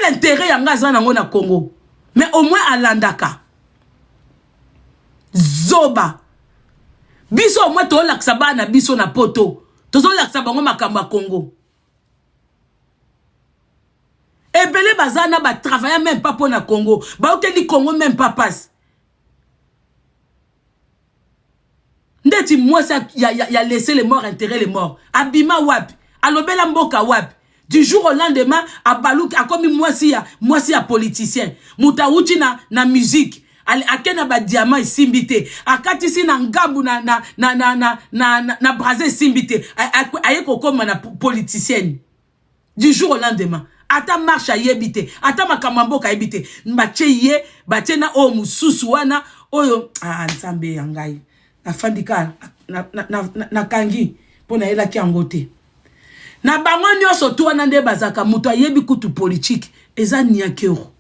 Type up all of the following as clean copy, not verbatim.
quel intérêt yanga za nango na Congo? Mais au moins alandaka. Zoba. Biso au moins to laksa ba na biso na poto. Tozo laksa bango makambo ya Congo. Ebele bazana ba travailler même pas pour na Congo. Ba okeli Congo même pas passe. Ndeti moi ça y a laissé les morts enterrer les morts. Abima wap, alobela mboka wap. Du jour au lendemain, Abalouk a commis moi si a politicien. Moutaouti na musique. Akena ba diamant simbité. Akati si na ngambu na brasé simbité. Ayeko comme na politicienne. Du jour au lendemain. Ata marche a yebité. Ata makamambo ka yebité. Mbache ye, bache na o mususu wana. Oyo, nzambe yangai. Na fandika, na kangi. Pona ela ki angote. Na bango nyonso to wana nde bazaka muto ayebi kutu politique eza niakero.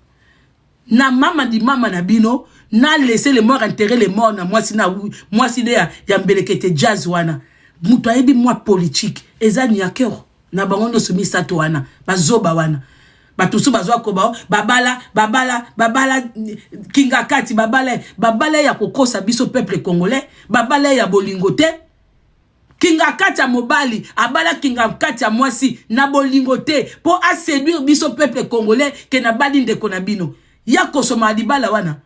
Na mama di mama na bino na laisser les morts enterrer les morts na mwasi de ya mbelekete jazz wana. Muto ayebi mwa politique eza niakero. Na bango nyonso misato wana bazoba wana. Batusu bazwa ko babala kinga kati babala ya kokosa biso peuple congolais, babala ya bolingote. Kinga kati ya mobali, abala kinga kati ya mwasi, na bolingote, pour a séduire biso peuple congolais, ke na bali ndeko na bino. Ya kosoma adibala wana.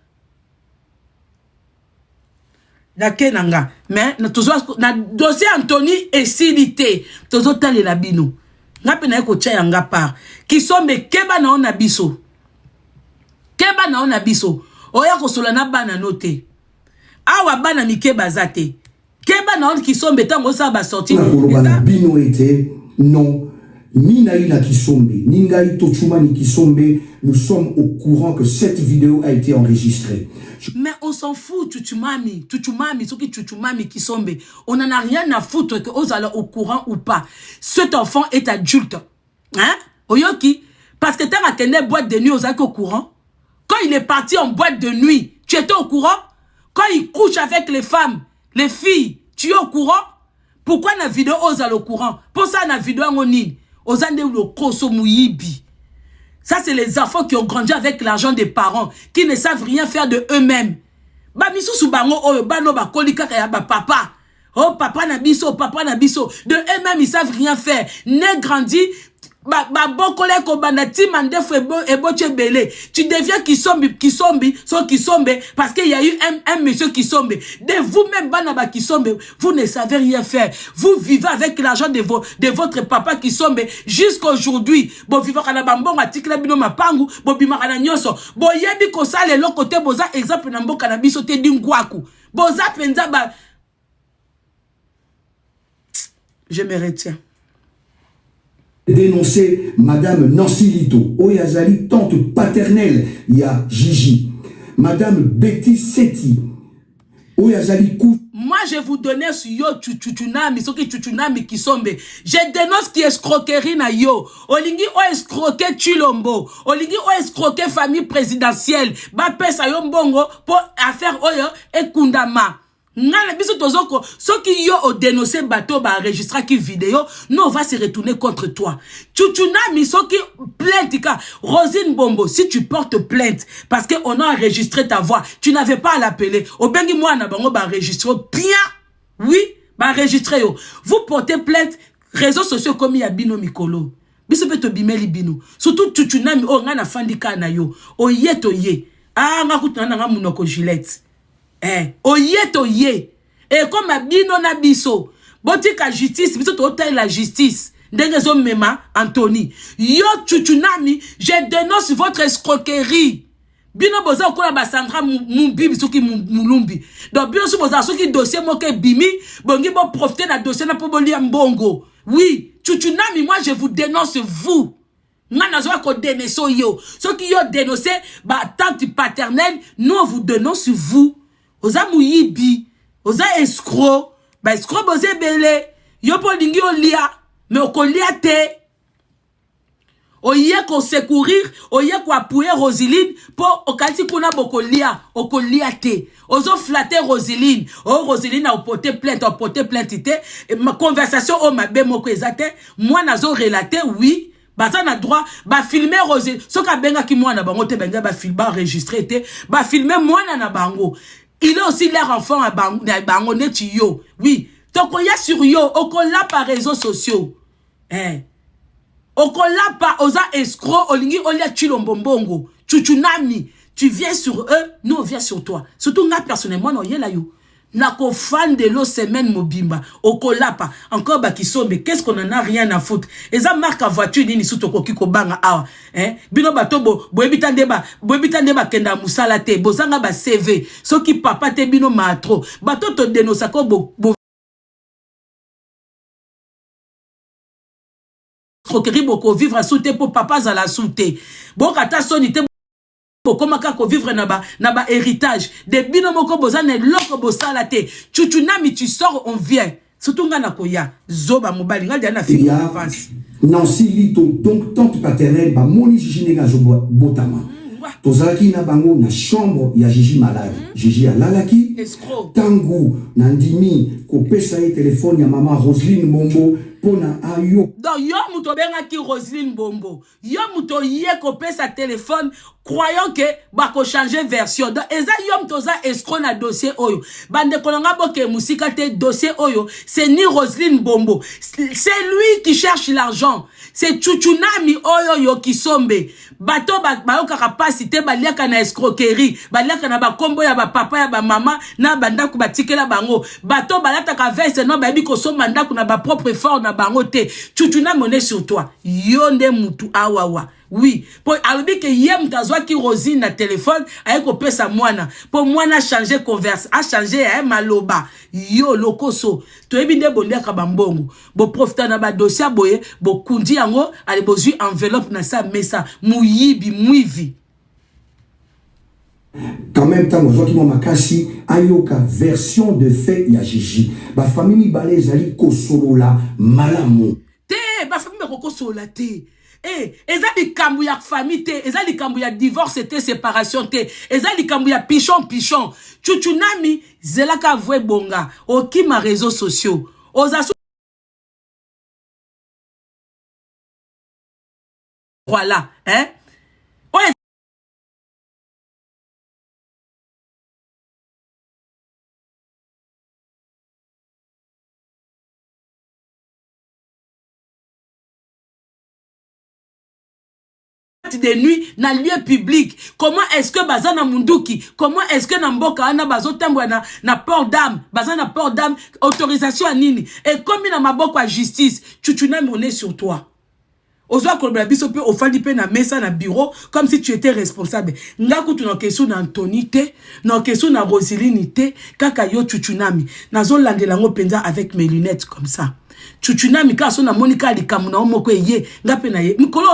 Na kenanga. Mais, na dossier Anthony esilité. Tozo tali la bino. Ngape na eko tcha yanga par. Kisombe keba na ona biso. Keba na ona biso. Oya kosola na bana note. Awa bana mikeba zate. Keba na on qui sont bétant ça va sortir. Bino était non. Ni Naïla Kisombe, ni Ngai Tochumani Kisombe, nous sommes au courant que cette vidéo a été enregistrée. Mais on s'en fout, Tuchumami, ce qui Tuchumami Kisombe. On n'en a rien à foutre que aux allons au courant ou pas. Cet enfant est adulte. Hein? Oyoki, parce que t'as atteint boîte de nuit aux au courant. Quand il est parti en boîte de nuit, tu étais au courant? Quand il couche avec les femmes, les filles, tu es au courant? Pourquoi la vidéo aux au courant? Pour ça, la vidéo en ligne. Aux années où le koso mouyibi. Ça, c'est les enfants qui ont grandi avec l'argent des parents, qui ne savent rien faire de eux-mêmes. Ba misu subango oyo bano ba kolika kaya ba papa. Oh papa na biso, papa na biso. De eux-mêmes, ils savent rien faire. Né grandi, ba bon collègue au bandati mandef et boche belé. Tu deviens qui sombe, parce qu'il y a eu un monsieur qui sombe. De vous-même, banaba qui sombe, vous ne savez rien faire. Vous vivez avec l'argent de votre papa qui sombe jusqu'à aujourd'hui. Bon, vivre à la bambon, à tikla bino mapangu, bon, bimara nyoso. Bon, yebi ko sa le long côté, boza, exemple, nambo cannabis, te dingwaku. Boza, penza, ba. Je me retiens. Dénoncer Madame Nancy Lito, Oyazali, tante paternelle, il y a Gigi. Madame Betty Seti, Oyazali Kou. Moi, je vous donnais sur yo chuchunami, ce qui chuchunami qui sombe. Je dénonce qui escroquerie na yo. Olingi o escroquer Chilombo. Olingi o escroquer famille présidentielle. Ba pesa yo mbongo pour affaire oyo et kundama. Nana biso tozoko ceux qui yo au dénoncer bateau ba enregistrer qui vidéo nous on va se retourner contre toi. Chuchunami ceux qui plainte ka Rosine Bombo si tu portes plainte parce que on a enregistré ta voix tu n'avais pas à l'appeler au bengi moi na bango ba enregistrer bien oui ba enregistrer yo vous portez plainte réseaux sociaux comme il y a Bino Mikolo biso beto bimeli bino surtout Chuchunami o ngana fandika na yo o yeto ye ah ngakutana nga munoko Gillette. Oye. Et comme a bino na biso, botika justice, biso to taille la justice. Dengezo mema, Anthony. Yo chuchunami, je dénonce votre escroquerie. Bino boza okola basandra mumbi bisoki mulumbi. Donc bino boza soki dossier moke bimi, bongi bo profiter na dossier na poboli mbongo. Oui, chuchunami, moi je vous dénonce vous. Nana zo ko dénoncer yo. Ceux qui yo dénoncé ba tante paternelle, nous on vous dénonce vous. Oza mouyibi, oza escroc, ba escroc boze belé, yo po lingi olia, mais oko lia te. Oye ko secourir, oye ko appuyer Roseline, pour okati kuna boko lia, oko lia te. Ozo flatter Roseline, oh Roseline a porté plainte te, ma conversation o mabe moko ezate, moi nazo relater, oui, Baza na droit ba filmer Rosé soka benga ki mwana bango te benga ba filmer enregistrer te ba filmer mwana na bango. Il est aussi leur enfant à bango neti yo. Oui, donc on y a sur yo, on là par réseaux sociaux. Hein. On là pas oza escroc, olingi olia chilombongo. Chuchunami, tu viens sur eux, nous on vient sur toi. Surtout moi personnellement non yela yo. Nako fan de l'eau semaine mobimba. Okolapa. Encore bakisombe. Qu'est-ce qu'on en a rien à foutre? Et ça marque à voiture nini suto kokiko banga awa. Hein? Bino bato bo ebitandeba kenda musala te. Bozanga ba CV. So ki papa te bino matro. Bato to denosa ko bo Fokeri boko vivre à soute pour papa za la soute. Bon kata sonite comment kako vivre na ba héritage de bino moko bozane loko bosala te chuchunami tu sors on vient surtout ngana koya zoba mobali ngadi na fille avance Nancy Lito donc tante paternelle ba moni Gigi nga botama tozalaki na bango na chambre ya Gigi malade Gigi alalaki tangu na ndimi kopesa ye téléphone ya maman Roselyne Bombo pona ayo donc yo muto benga ki Roselyne Bombo yo muto ye kopesa téléphone croyant que bako changer version donc eza yom toza escroc na dossier oyo bande kolanga boke musika te dossier oyo c'est ni Roselyne Bombo c'est lui qui cherche l'argent c'est Chuchunami oyo yo kisombe bato ba yoka pasi te baliaka na escroquerie baliaka na ba kombo ya ba papa ya ba mama na banda ku batikela bango bato balata ka veste no ba bi ko somba ndaku na ba propre fort na bango te Chuchunami on est sur toi yonde mutu awawa. Oui, pour albi que yem tazwa ki Rosine na téléphone ayeko pesa mwana pour mwana changer converse a changer maloba yo lokoso to ebinde bondeka bambongo bo profita na ba dossier boye bo kundi yango ale bozui enveloppe na sa mesa muyibi muivi quand même temps ozoki mo makasi ayoka version de fait ya Gigi ba famille balé ali kosolola malamu te ba famille kokosolola te. Eh, eza likambu ya famille te, eza likambu ya divorce te, séparation te, eza likambu ya pichon. Chuchunami, zelaka vwe bonga, oki ma réseaux sociaux. Ozasu voilà, hein? Ouais. De nuit na lieu public comment est-ce que bazana munduki comment est-ce que na mboka ana bazotambwa na port d'âme bazana port d'âme autorisation à nini et comme na maboko à justice Chuchunami on est sur toi ozwa kolobela biso pe ofandi pe na mesa na bureau comme si tu étais responsable ngaku tu na question na Anthony te na question na Roselyne te kaka yo Chuchunami nazo landela ngo penza avec mes lunettes comme ça Chuchunami ka so na monika likamu na omoko ye ngape na ye mikolo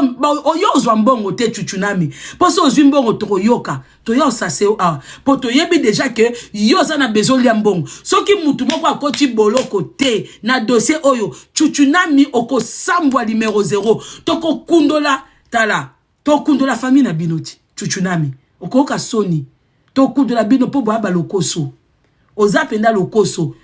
oyo ozwa mbongo te Chuchunami poso ozwi mbongo to yoka to yo sase a po to yebi déjà que yo za na besoin ya mbongo soki mutu moko akoti boloko te na dossier oyo Chuchunami oko sambwa numéro 0 toko kundola tala to kundola famille na binoti Chuchunami oko ka soni to kundola bino po ba lokoso ozapenda lokoso.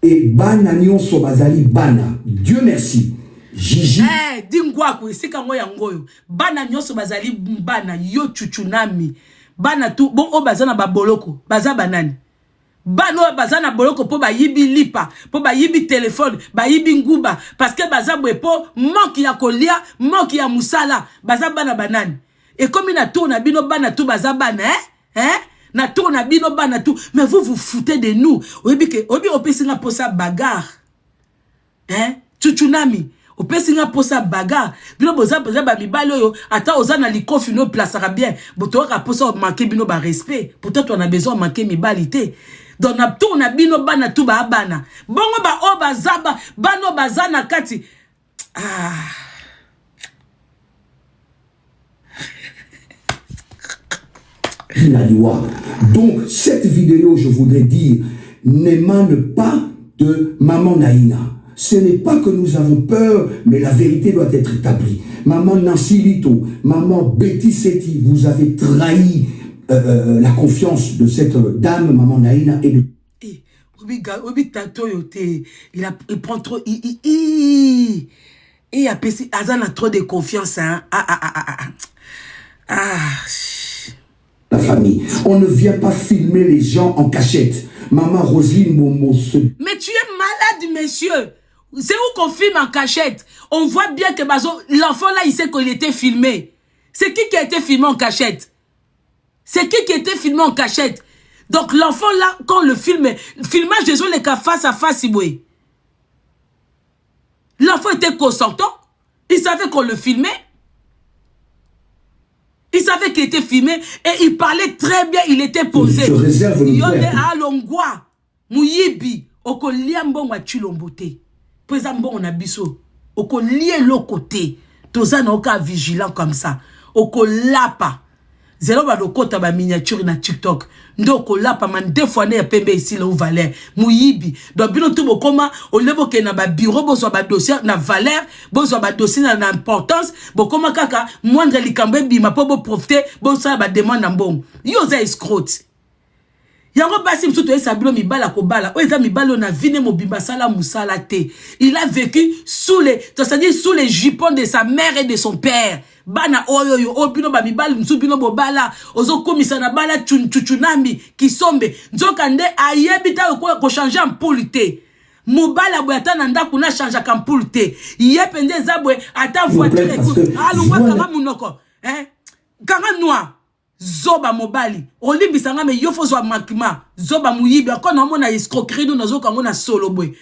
Et bana nyonso bazali bana. Dieu merci. Gigi. Eh, dingwa ko isika ngo ya ngoyo. Bana nyonso bazali bana yo Chuchunami. Bana tu bon o bazana ba boloko, baza banani. Bano bazana boloko po ba yibi lipa, po ba yibi téléphone, ba yibi nguba parce que baza bwepo manque ya kolia, manque ya musala, baza bana banani. Et comme ina tourna bino bana tu baza bana, hein? Na tourna bino bana tout, mais vous foutez de nous. Obi opesinga posa bagarre. Hein? Chuchunami. Opesinga posa bagarre. Bino boza ba mibalo yo, ata oza na likofi no placera bien. Boto ka posa manquer bino ba respect. Peut-être on a besoin manquer mibalité. Donc na tourna bino bana tout ba bana. Bongo ba o bazaba, bano bazana kati. Ah. Donc, cette vidéo, je voudrais dire, n'émane pas de Maman Naïna. Ce n'est pas que nous avons peur, mais la vérité doit être établie. Maman Nancy Lito, Maman Betty Seti, vous avez trahi la confiance de cette dame, Maman Naïna, et de... Il prend trop... chérie a pessi azana trop de confiance hein. La famille. On ne vient pas filmer les gens en cachette. Maman Roselyne Momo se... Mais tu es malade, monsieur. C'est où qu'on filme en cachette? On voit bien que l'enfant là, il sait qu'il était filmé. C'est qui a été filmé en cachette? C'est qui a été filmé en cachette? Donc l'enfant là, quand le filmage des gens les cas face à face, l'enfant était consentant. Il savait qu'on le filmait. Il savait qu'il était filmé et il parlait très bien, il était posé. Je réserve le Yonde alongwa, muyibi, oko liambo wa chulombote. Pesa mbongo na biso, oko lié l'autre côté. Toza na oka vigilant comme ça. Oko lapa. Zelo ba dokota ba miniature na TikTok. Ndoko lapa man deux fois ne pembe ici le Valère. Muyibi. Donc bino tout bokoma o lebo ke na ba bureau bozo ba dossier na valeur, bozo ba dossier na importance, bokoma kaka moindre likambe bima po bo profiter, bozo ba demande mbongo. Yo za escrote. Yango basi msuto esa bilo mibala kobala. Oeza mibalo na vine mobimba sala musala te. Il a vécu sous les jupons de sa mère et de son père. Bana oyo obino ba mibali msubino bobala. Ozo komisa na bala tsunami kisombe. Nzoka nde ayebita ko changer ampoule te. Mobala boyata na ndaku na changer ampoule te. Yepende zabwe ata voiture écoute. Alungwa kanga munoko. Kanga noir. Zoba mobali olimbi sanga me yofo zo makima zoba muyibi akona mona escroquerie no nazo kango na solo boy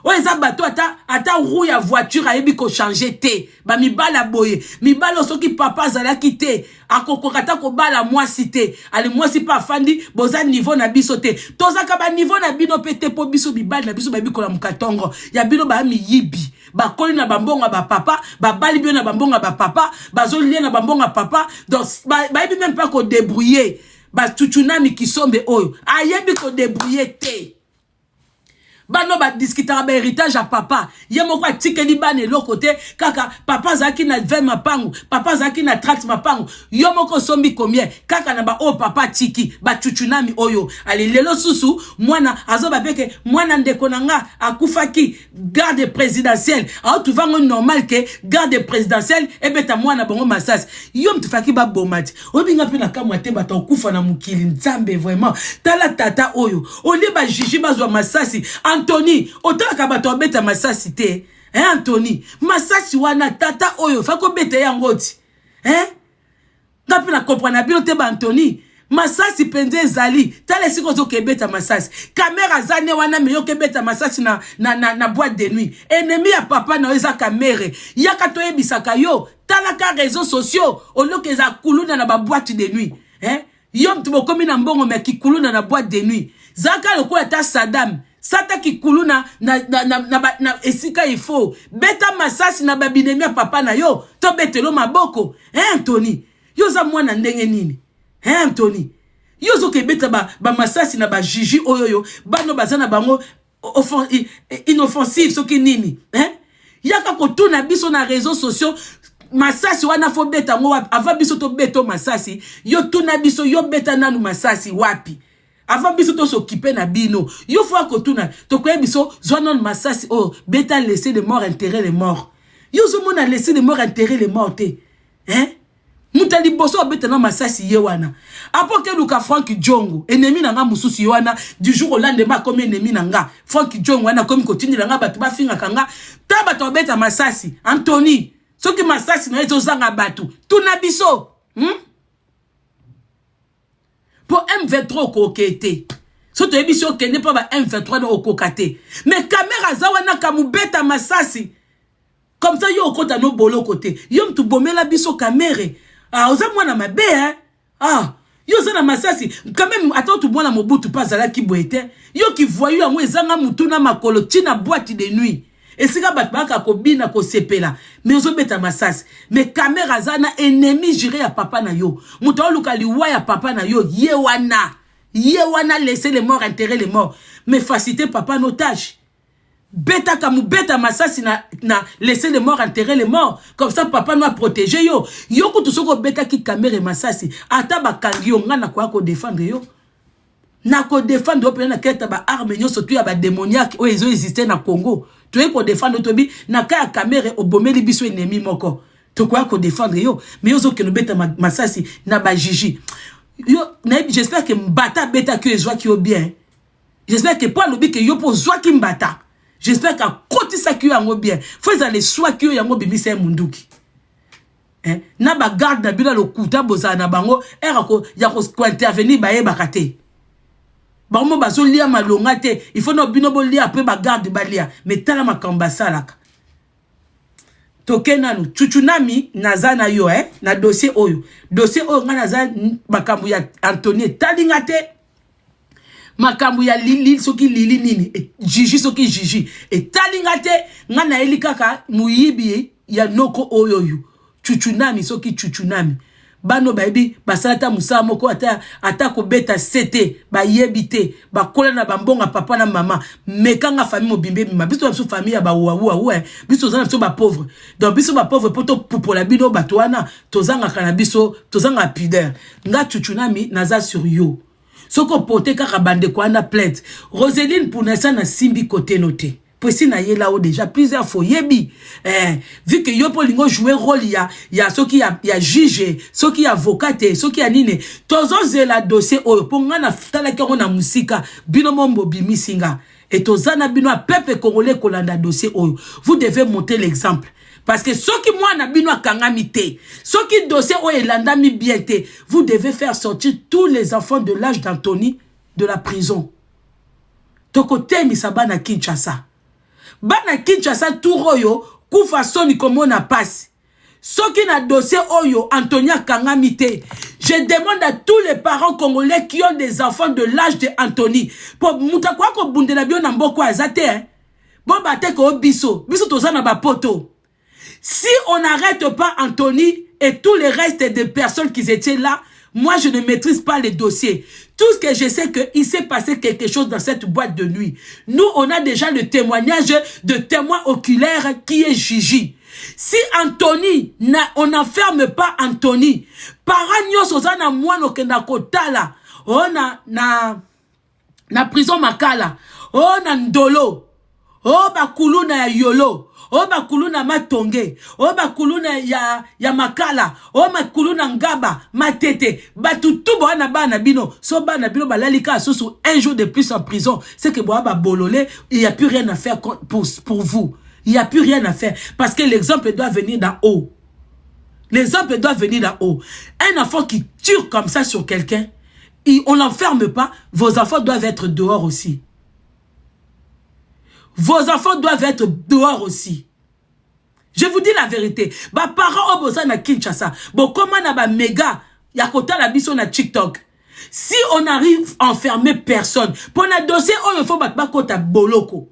o eza bato ata roue ya voiture ayebi ko changer te ba mibala boye mibalo soki papa zala kite akokokata ko bala mwasi te ale mwasi pa fandi boza niveau na biso te tozaka ba niveau na bino pete po biso bibali na biso ba bikola mukatongo ya bino ba miyibi bakoli na bambonga ba papa babali bio na bambonga ba papa bazolie na bambonga papa donc bayebi même pas ko débrouiller ba tsunami kisombe oyo ayebi ko débrouiller te bano ba discuter ba héritage à papa yemoko atikeli bane lo côté kaka papa zaki na 20 mapangu papa zaki na 30 mapangu yomoko sombi combien kaka na ba o papa tiki ba tsunami oyo ali lelo susu mwana azoba beke mwana ndeko nanga akufaki garde présidentielle a tu vango normal que garde présidentielle e beta mwana bongo masasi yom tufaki ba bomati obinga pe na kamwa te bata okufa na mukili nzambe vraiment tala tata oyo oli ba jiji bazwa masasi Anthony, otaka bato obeta masasi te. Anthony, masasi wana tata oyo fako beta yangoti. Ngapi na comprendre bino te ba Anthony. Masasi penze ezali. Tala siko zo kebeta masasi. Kamera zane wana meyo kebeta masasi na boîte de nuit. Ennemi ya papa na eza kamera. Yaka to yebisaka yo. Tala ka réseaux sociaux. Oloke eza kuluna na ba boîte de nuit. Yom tubo komi na mbongo me ki kuluna na boîte de nuit. Zaka lokola ta Saddam. Sata ki kuluna na esika ifo. Beta masasi na babinemi papa na yo. To betelo maboko. Anthony. Yo za mwana ndenge nini? Anthony. Yo zo ke beta ba masasi na ba jiji oyoyo. Bano bazana bango inoffensive soki nini? Yaka kotuna biso na réseaux sociaux. Masasi wana fo beta ngo ava biso to beto masasi. Yo tuna biso yo beta nanu masasi wapi? Avant biso to s'occuper na bino yo faut akotuna to koye biso zonon masasi oh beta laisser les morts enterrer les morts yo zo mona laisser les morts enterrer les morts te mutali boso beta na masasi ye wana apoke luka Frank Djongo ennemi na nga mususu wana du jour au lendemain comme ennemi na nga Frank Djongo wana comme continue nga batu ba finga kanga ta batu beta masasi Anthony soki masasi na ezo zanga batu tuna biso pour M23 au kokete. Soto ebiso ke ne pas ba M23 au kokate. Mais caméra zawana kamubeta masasi. Comme ça yo okota no bolo côté. Yo mtu bomela biso caméra. Oza mwana mabe yo za na masasi. Quand même attends tout mwana mobutu pas zala ki boete. Yo ki voyu yango ezanga mutu na makolo tina boîte de nuit. Et si ka batbaka ko bina ko sepela mais ozo beta masasi mais caméra zana ennemi juré ya papa na yo muto luka liwa ya papa na yo ye wana laisser les morts enterrer les morts mais faciliter papa en otage beta kamu beta masasi na laisser les morts enterrer les morts comme ça papa nous a protégé yo ko to soko beta ki caméra masasi ata bakangi yo ngana kwa ko défendre yo na ko défendre opena keta ba arme nyo surtout ya ba démoniaque o ezo exister na Congo Tu es pour défendre Tobi, naka caméra au bomeli biso ennemi moko. Tu quoi qu'on défendre yo, mais yo que nous beta masasi na ba jiji. Yo, j'espère que mbata beta que les qui au bien. J'espère que pas lobby que yo pour zwa ki mbata. J'espère qu'à côté ça qui yo bien. Faut aller soit que yo yango bibi c'est munduki. Hein? Na ba garde na bila lo kuta boza na bango era ko ya ko intervenir ba bakate. Ba mo bazo lia malonga te, il faut no bino bo lia après ba garde ba lia, mais tala makamba salaka. Tokena nu chuchunami nazana yo na dossier oyo. Dossier oyo nga nazana makambu ya Anthony talinga te. Makambu ya Lili soki Lili nini et Gigi soki Gigi et talinga te nga na eli kaka muyibi ya noko oyo yo. Chuchunami soki chuchunami bano baby basalata musala moko ata ko beta sete ba yebite ba kola na bambonga papa na mama mekanga famille mobimbe ma biso biso famille ba wa biso zana biso ba pauvre donc biso ba pauvre poto popola bino batwana tozanga kana biso tozanga pudeur nga chuchunami naza sur yo soko pote kaka bande ko ana plainte Roseline pour na simbi côté noté. Si na ye là-haut déjà plusieurs fois yebi vu que yo polingo jouer rôle ya ceux qui a juge ceux qui avocat ceux qui a nine tozo zela dossier o ponga na tala ke na musika bino mombo bimisinga et tozana bino a peuple congolais kolanda dossier o vous devez monter l'exemple parce que ceux qui moi na bino kangamité ceux qui dossier o elanda mi bien té vous devez faire sortir tous les enfants de l'âge d'Anthony de la prison tokote misabana Kinshasa. Bana Kinshasa Touroyo, kufa soni comme na passe. Soki na dossier Oyo, Antonia Kangamite. Je demande à tous les parents congolais qui ont des enfants de l'âge de Anthony. Pour mutakwa ko bunde na bio na mboko azate, bon bate ko biso. Biso tozana ba poto. Si on n'arrête pas Anthony et tous les restes des personnes qui étaient là, moi, je ne maîtrise pas les dossiers. Tout ce que je sais qu'il s'est passé quelque chose dans cette boîte de nuit. Nous, on a déjà le témoignage de témoin oculaire qui est Gigi. Si Anthony, on n'enferme pas Anthony, paragnos ozana mwano kenda kotala, on a na prison makala, on a ndolo, oh bakuluna ya yolo. O bakuluna matonge, o bakuluna ya makala, o bakuluna ngaba, matete, batutu boana bana bino, so bana bino balalika sous un jour de plus en prison, c'est que boaba bololé, il n'y a plus rien à faire pour vous. Il n'y a plus rien à faire parce que l'exemple doit venir d'en haut. L'exemple doit venir d'en haut. Un enfant qui tue comme ça sur quelqu'un, on l'enferme pas, vos enfants doivent être dehors aussi. Vos enfants doivent être dehors aussi. Je vous dis la vérité. Ba parents ont besoin na Kinshasa. Bon, comment na ba méga yakota la biso na TikTok. Si on arrive à enfermer personne, pour un dossier, il faut battre kota boloko.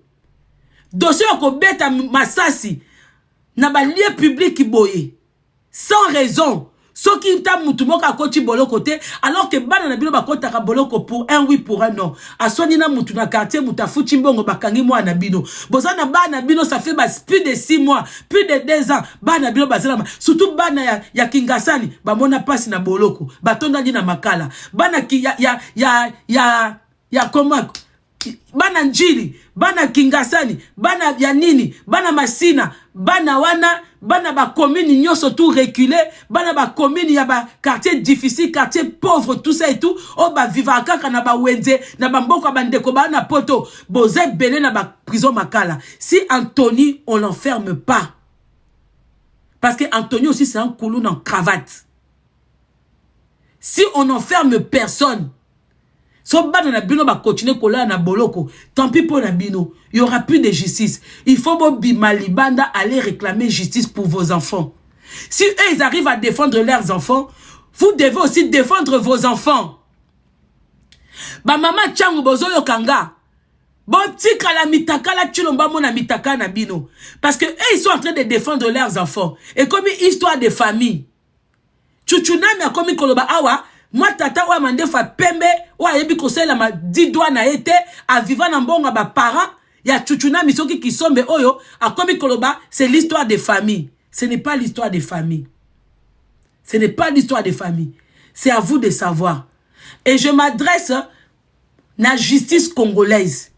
Dossier ko beta masasi na ba lieu public ki boye. Sans raison. Ceux qui t'a mutumoka koti bolo côté alors que bana na bino bakota ka boloko pour un oui pour un non aswani na mutu na quartier mutafuti mbongo bakangi mwa na bino bozana bana bino ça fait plus de 6 mois plus de 2 ans bana bino bazala surtout bana ya Kingasani ba mona passe na boloko batonda ndi na makala bana ki ya comment bana njili bana Kingasani bana ya nini bana Masina bana wana bana ba commune nyonso tout reculé bana ba commune ya ba quartier difficile quartier pauvre tout ça et tout o ba vivre kaka na ba wenze na ba mboko ba ndeko ba na poto boze belé na ba prison makala. Si Anthony on l'enferme pas parce que Anthony aussi c'est un couloun en cravate. Si on n'enferme personne, so bana na bino ba continuer kola na boloko, tant pis pour na bino, il y aura plus de justice. Il faut bobi malibanda aller réclamer justice pour vos enfants. Si eux ils arrivent à défendre leurs enfants, vous devez aussi défendre vos enfants. Ba mama changu bozo yokanga. Bon tika la mitaka la chilomba mona mitaka na bino parce que eux ils sont en train de défendre leurs enfants et comme histoire de famille. Chuchunami a komi koloba awa moi tata wa mandefa pembe wa yebi kosela ma 10 doigts na été à vivre na mbonga ba parents ya Chuchunami soki ki sombe oyo a komi koloba c'est l'histoire des familles. Ce n'est pas l'histoire des familles. Ce n'est pas l'histoire des familles. C'est à vous de savoir. Et je m'adresse à la justice congolaise.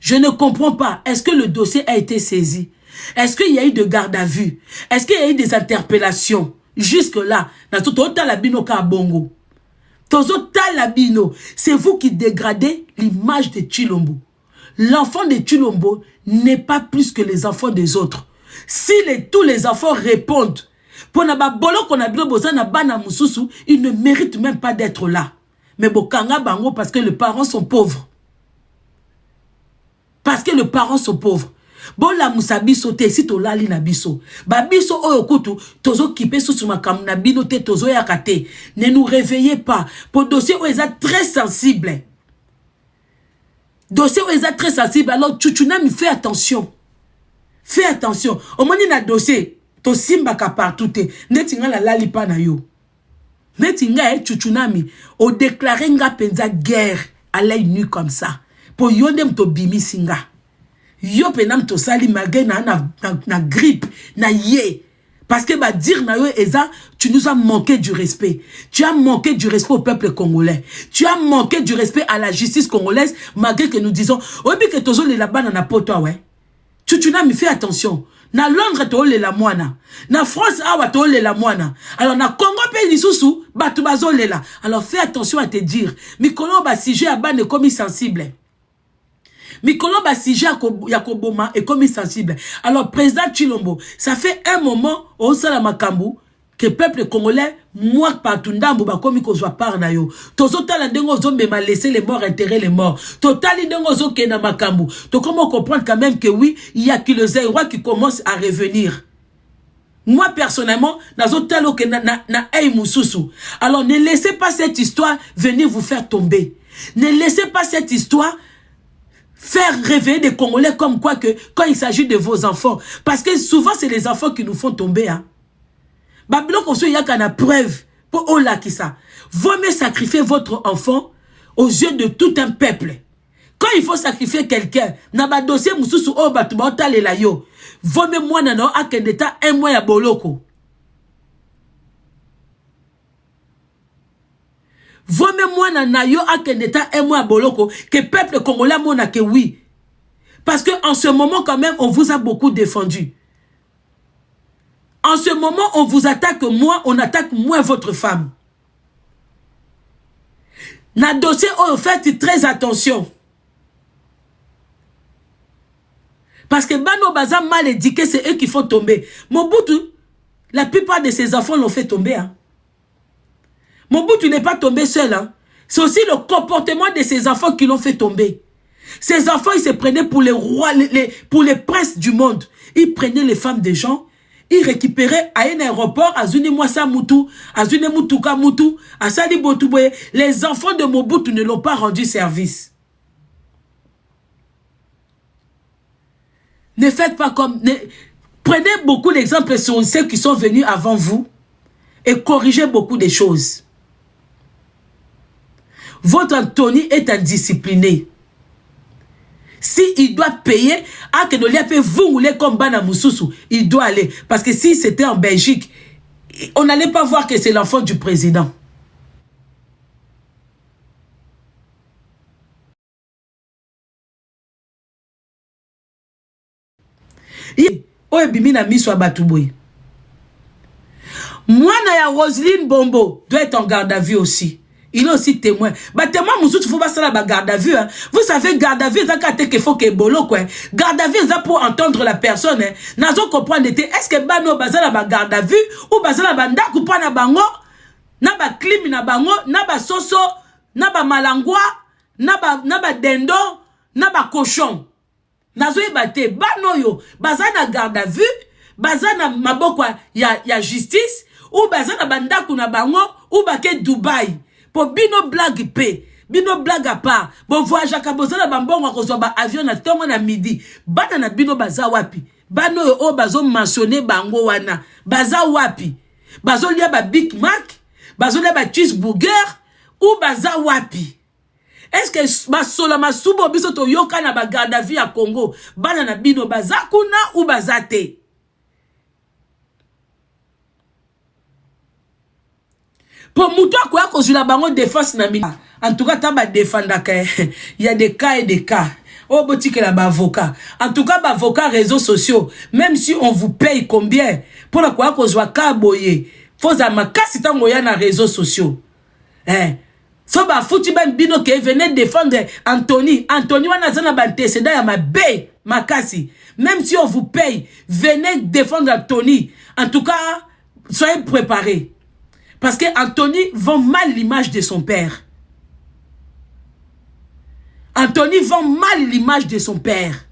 Je ne comprends pas. Est-ce que le dossier a été saisi? Est-ce qu'il y a eu de garde à vue? Est-ce qu'il y a eu des interpellations? Jusque-là, c'est vous qui dégradez l'image de Tshilombo. L'enfant de Tshilombo n'est pas plus que les enfants des autres. Si tous les enfants répondent, pour ils ne méritent même pas d'être là. Mais Bokanga Bango parce que les parents sont pauvres. Parce que les parents sont pauvres. Bon la musabiso te si to lali na biso. Ba biso oyo kutu tozo kipe sous makamu na bino te tozo yakate. Ne nous réveillez pas. Pour dossier où est très sensible. Dossier où est très sensible. Alors Tchutchunami fais attention. Fais attention. Au moment na dossier to simba ka partout te. Netinga la lali pa na yo. Netinga Tchutchunami o déclaré nga penza guerre à l'œil nu comme ça. Pour yondem to bimi singa. Yo penam to sali malgré na grippe na yé parce que bah dire na yo eza tu nous as manqué du respect. Tu as manqué du respect au peuple congolais. Tu as manqué du respect à la justice congolaise malgré que nous disons obi que tozo le là-bas na poto ouais. Tu n'as mis fait attention. Na Londres to le la moana. Na France awa to le la moana. Alors na Congo pays lisusu batu bazo le la. Alors fais attention à te dire. Mikolo ba sujet a ban comme sensible. Mikolo ba sujet yakoboma est comme sensible. Alors président Tshilombo, ça fait un moment au sala makambu que peuple congolais moi partout ndambo ba komi ko zwa par na yo. Tozotala ndengo zo mema laisser les morts enterrer les morts. Totali ndengo zo ke na makambu. To comment comprendre quand même que oui, il y a que le Zaïrois qui commence à revenir. Moi personnellement, nazotalo ke na mususu. Alors ne laissez pas cette histoire venir vous faire tomber. Ne laissez pas cette histoire faire réveiller des Congolais comme quoi que quand il s'agit de vos enfants. Parce que souvent, c'est les enfants qui nous font tomber. Hein. Babylon, il y a qu'une preuve pour Ola qui ça. Vaut mieux sacrifier votre enfant aux yeux de tout un peuple. Quand il faut sacrifier quelqu'un, n'a pas dossier mususu o batuba otalela yo. Vaut mieux moi nano akendeta un mois ya boloko. Vaut même moi na yo akendeta un mois boloko que peuple congolais mona que oui. Parce que en ce moment quand même on vous a beaucoup défendu. En ce moment on vous attaque moi, on attaque moins votre femme. Na dossier on fait très attention. Parce que Bano Baza mal éduqué, c'est eux qui font tomber. Mobutu, la plupart de ses enfants l'ont fait tomber. Hein. Mobutu n'est pas tombé seul. Hein. C'est aussi le comportement de ses enfants qui l'ont fait tomber. Ces enfants, ils se prenaient pour les rois, pour les princes du monde. Ils prenaient les femmes des gens. Ils récupéraient à un aéroport, à Zuni Mwasa Moutou, à Zuni Moutouka Moutou, à Sadi Botouboué. Les enfants de Mobutu ne l'ont pas rendu service. Ne faites pas comme... Prenez beaucoup d'exemples sur ceux qui sont venus avant vous et corrigez beaucoup de choses. Votre Anthony est indiscipliné. Si il doit payer, à que vous voulez comme Bana Moussousou, il doit aller. Parce que si c'était en Belgique, on n'allait pas voir que c'est l'enfant du président. Moi, Naya Roselyne Bombo doit être en garde à vue aussi. Il est aussi témoin. Bah, témoin, il faut pas ça la garde à vue. Hein. Vous savez, garde à vue, c'est qu'il faut qu'il bolo, quoi. Garde à vue, c'est pour entendre la personne. Hein. Nazo comprendre, est-ce que Bano Bazala ba garde à vue ou Bazala Banda Kupa na bango, na ba clim na bango, na ba soso, na ba malangwa, na ba dendo, na ba cochon. Nazo ebate, Bano yo, Bazana garde à vue, Bazana mabokwa ya justice, ou Bazana Banda kuna bango, ou Baké Dubaï. Pour bino blague pe, bino blague à part. Bon voyage à Kabozala bambon à kozoba avion na tongo na midi. Bana na bino baza wapi. Bano o bazo mentionné bango wana. Baza wapi. Bazo lia ba Big Mac, bazo lia ba cheeseburger ou baza wapi. Est-ce que basola masubo biso to yoka na ba garde à vue à Congo. Bana na bino baza kuna ou baza te. Pour mouton quoi que je la bango défense na mi. En tout cas taba défendre il y a des cas et des cas. Oh, boutique là, avocat. En tout cas, avocat réseaux sociaux. Même si on vous paye combien, pour la quoi qu'on soit kaboye, faut ça ma casse tant moyen na réseaux sociaux. Hein? So ba fouti ben bino que venez défendre Anthony. Anthony wana zana ba antecédent ya ma baie, ma kasi. Même si on vous paye, venez défendre Anthony. En tout cas, soyez préparés. Parce que Anthony vend mal l'image de son père. Anthony vend mal l'image de son père.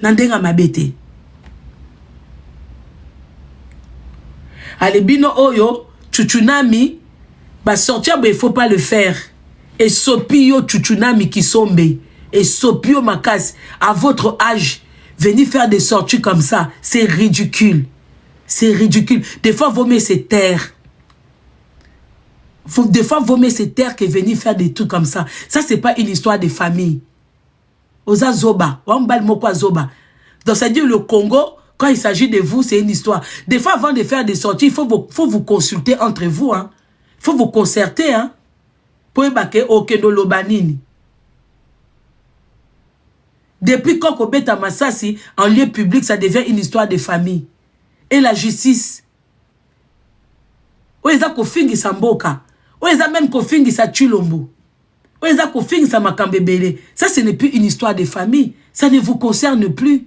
Nandenga mabete. Allez, bino oyo, chuchunami, bah sortir, il faut pas le faire. Et sopio chuchunami qui sombe. Et sopio makas, à votre âge, venir faire des sorties comme ça, c'est ridicule. C'est ridicule. Des fois, vaut mieux se taire. Des fois, vaut mieux se taire que venir faire des trucs comme ça. Ça, c'est pas une histoire de famille. Oza zoba. Wambal moko zoba. Donc, ça dit le Congo, quand il s'agit de vous, c'est une histoire. Des fois, avant de faire des sorties, il faut vous consulter entre vous. Il faut vous concerter. Pour ébaquer au Kendo Lobanini. Depuis quand Kobeta Massassi, en lieu public, ça devient une histoire de famille. Et la justice. Où est-ce qu'on finit sa mboka? Où est-ce même qu'on finit sa chulombo? Où est-ce qu'on finit sa makambebele? Ça, ce n'est plus une histoire de famille. Ça ne vous concerne plus.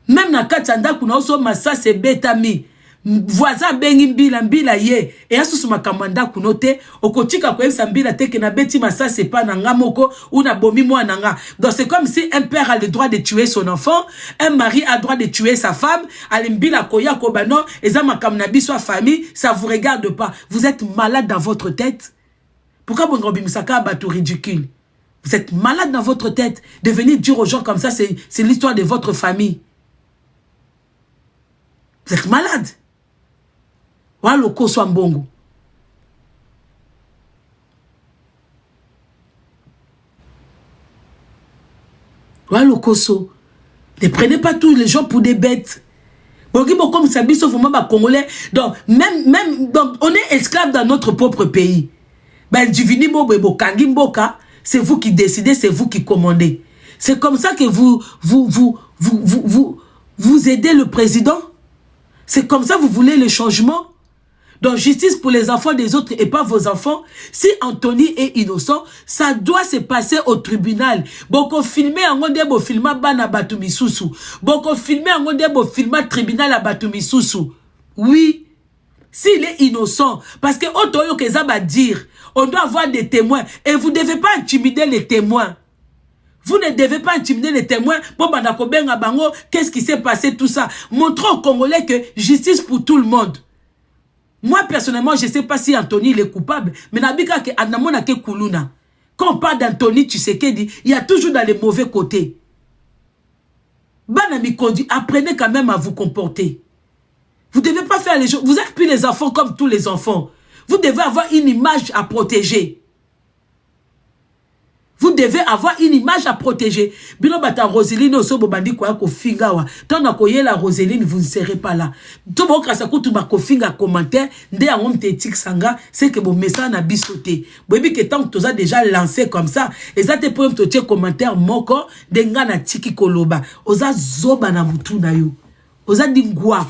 Même na katanda kuna oso Massassi betami. Voisin bengi mbila ye. Et asu makamanda kunote. Okotika kwa sa mbila teke na beti Massassi pa na ngamoko ou na bomi mwa nanga. Donc c'est comme si un père a le droit de tuer son enfant, un mari a le droit de tuer sa femme, alimbila koya kobano, et ça makamnabi soit famille, ça vous regarde pas. Vous êtes malade dans votre tête. Pourquoi vous n'avez pas bateau ridicule? Vous êtes malade dans votre tête. De venir dire aux gens comme ça, c'est l'histoire de votre famille. Vous êtes malade. Waloko soit mbongo. Waloko so. Ne prenez pas tous les gens pour des bêtes. Comme ça, Congolais. Donc, donc, on est esclave dans notre propre pays. Ben, c'est vous qui décidez, c'est vous qui commandez. C'est comme ça que vous aidez le président. C'est comme ça que vous voulez le changement. Donc, justice pour les enfants des autres et pas vos enfants. Si Anthony est innocent, ça doit se passer au tribunal. Boko filmer en gonde bo filma bana batumi susu. Boko filmer en gonde bo filma tribunal à batumi susu. Oui. S'il est innocent, parce que Otoyo Kezaba dire, on doit avoir des témoins et vous ne devez pas intimider les témoins. Vous ne devez pas intimider les témoins pour Banakobenga Bango, qu'est-ce qui s'est passé, tout ça. Montrons aux Congolais que justice pour tout le monde. Moi, personnellement, je ne sais pas si Anthony il est coupable, mais Nabika ke Anamona ke Kuluna. Quand on parle d'Anthony Tshisekedi, il y a toujours dans les mauvais côtés. Banami Kondi, apprenez quand même à vous comporter. Vous ne devez pas faire les choses. Vous êtes plus les enfants comme tous les enfants. Vous devez avoir une image à protéger. Vous devez avoir une image à protéger. Bino bata Roseline osobo bandi kwa ko finga wa. Tant na koye la Roseline vous ne serez pas là. To bo krasa ko tu ba ko finga commentaire ndé en homme tétique sanga, c'est que bon message na bisoté. Bobi que tant que tu as déjà lancé comme ça, et ça te peut te commentaire moko denga na tiki koloba. Oza zoba na mutu na yo. Oza dingwa.